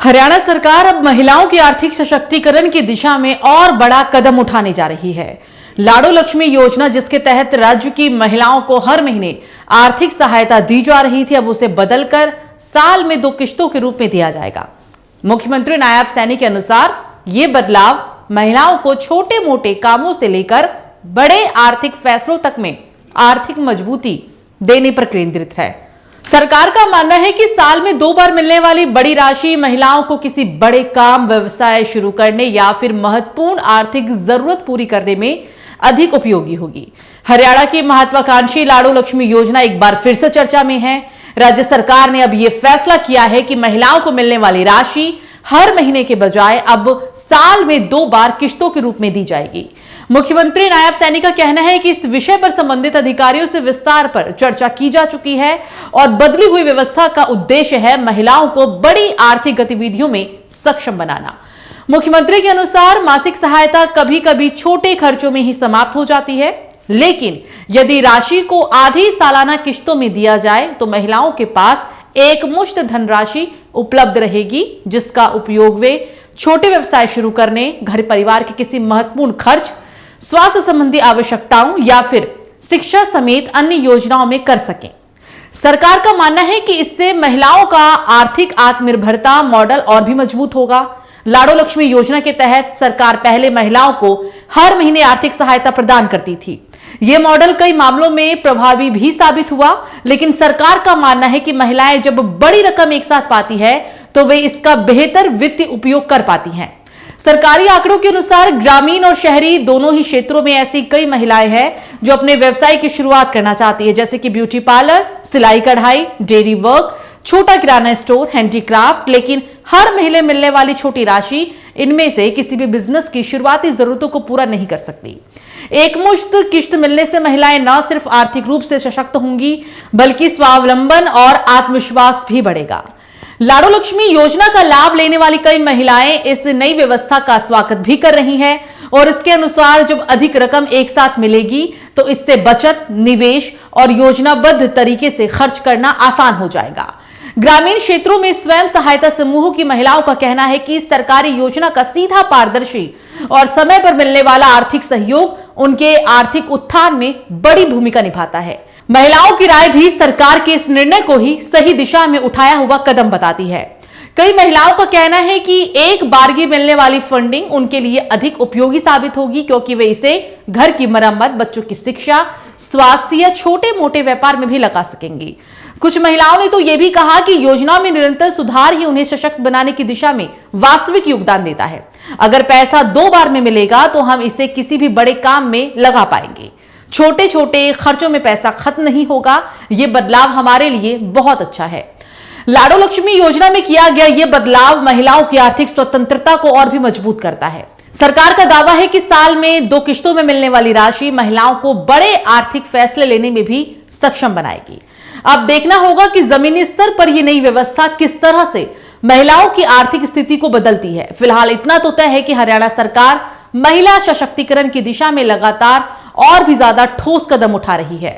हरियाणा सरकार अब महिलाओं के आर्थिक सशक्तिकरण की दिशा में और बड़ा कदम उठाने जा रही है। लाडो लक्ष्मी योजना, जिसके तहत राज्य की महिलाओं को हर महीने आर्थिक सहायता दी जा रही थी, अब उसे बदलकर साल में 2 किश्तों के रूप में दिया जाएगा। मुख्यमंत्री नायब सैनी के अनुसार ये बदलाव महिलाओं को छोटे मोटे कामों से लेकर बड़े आर्थिक फैसलों तक में आर्थिक मजबूती देने पर केंद्रित है। सरकार का मानना है कि साल में 2 बार मिलने वाली बड़ी राशि महिलाओं को किसी बड़े काम, व्यवसाय शुरू करने या फिर महत्वपूर्ण आर्थिक जरूरत पूरी करने में अधिक उपयोगी होगी। हरियाणा की महत्वाकांक्षी लाडो लक्ष्मी योजना एक बार फिर से चर्चा में है। राज्य सरकार ने अब यह फैसला किया है कि महिलाओं को मिलने वाली राशि हर महीने के बजाय अब साल में 2 बार किश्तों के रूप में दी जाएगी। मुख्यमंत्री नायब सैनी का कहना है कि इस विषय पर संबंधित अधिकारियों से विस्तार पर चर्चा की जा चुकी है और बदली हुई व्यवस्था का उद्देश्य है महिलाओं को बड़ी आर्थिक गतिविधियों में सक्षम बनाना। मुख्यमंत्री के अनुसार मासिक सहायता कभी कभी छोटे खर्चों में ही समाप्त हो जाती है, लेकिन यदि राशि को आधी सालाना किश्तों में दिया जाए तो महिलाओं के पास एक मुश्त धनराशि उपलब्ध रहेगी, जिसका उपयोग वे छोटे व्यवसाय शुरू करने, घर परिवार के किसी महत्वपूर्ण खर्च, स्वास्थ्य संबंधी आवश्यकताओं या फिर शिक्षा समेत अन्य योजनाओं में कर सकें। सरकार का मानना है कि इससे महिलाओं का आर्थिक आत्मनिर्भरता मॉडल और भी मजबूत होगा। लाडो लक्ष्मी योजना के तहत सरकार पहले महिलाओं को हर महीने आर्थिक सहायता प्रदान करती थी। यह मॉडल कई मामलों में प्रभावी भी साबित हुआ, लेकिन सरकार का मानना है कि महिलाएं जब बड़ी रकम एक साथ पाती है तो वे इसका बेहतर वित्तीय उपयोग कर पाती हैं। सरकारी आंकड़ों के अनुसार ग्रामीण और शहरी दोनों ही क्षेत्रों में ऐसी कई महिलाएं हैं जो अपने व्यवसाय की शुरुआत करना चाहती है, जैसे कि ब्यूटी पार्लर, सिलाई कढ़ाई, डेयरी वर्क, छोटा किराना स्टोर, हैंडीक्राफ्ट। लेकिन हर महीने मिलने वाली छोटी राशि इनमें से किसी भी बिजनेस की शुरुआती जरूरतों को पूरा नहीं कर सकती। एक मुश्त किश्त मिलने से महिलाएं न सिर्फ आर्थिक रूप से सशक्त होंगी, बल्कि स्वावलंबन और आत्मविश्वास भी बढ़ेगा। लाडो लक्ष्मी योजना का लाभ लेने वाली कई महिलाएं इस नई व्यवस्था का स्वागत भी कर रही हैं और इसके अनुसार जब अधिक रकम एक साथ मिलेगी तो इससे बचत, निवेश और योजनाबद्ध तरीके से खर्च करना आसान हो जाएगा। ग्रामीण क्षेत्रों में स्वयं सहायता समूहों की महिलाओं का कहना है कि सरकारी योजना का सीधा, पारदर्शी और समय पर मिलने वाला आर्थिक सहयोग उनके आर्थिक उत्थान में बड़ी भूमिका निभाता है। महिलाओं की राय भी सरकार के इस निर्णय को ही सही दिशा में उठाया हुआ कदम बताती है। कई महिलाओं का कहना है कि एक बारगी मिलने वाली फंडिंग उनके लिए अधिक उपयोगी साबित होगी, क्योंकि वे इसे घर की मरम्मत, बच्चों की शिक्षा, स्वास्थ्य या छोटे मोटे व्यापार में भी लगा सकेंगी। कुछ महिलाओं ने तो यह भी कहा कि योजना में निरंतर सुधार ही उन्हें सशक्त बनाने की दिशा में वास्तविक योगदान देता है। अगर पैसा 2 बार में मिलेगा तो हम इसे किसी भी बड़े काम में लगा पाएंगे। छोटे छोटे खर्चों में पैसा खत्म नहीं होगा। यह बदलाव हमारे लिए बहुत अच्छा है। लाडो लक्ष्मी योजना में किया गया यह बदलाव महिलाओं की आर्थिक स्वतंत्रता को और भी मजबूत करता है। सरकार का दावा है कि साल में 2 किश्तों में मिलने वाली राशि महिलाओं को बड़े आर्थिक फैसले लेने में भी सक्षम बनाएगी। अब देखना होगा कि जमीनी स्तर पर यह नई व्यवस्था किस तरह से महिलाओं की आर्थिक स्थिति को बदलती है। फिलहाल इतना तो तय है कि हरियाणा सरकार महिला सशक्तिकरण की दिशा में लगातार और भी ज्यादा ठोस कदम उठा रही है।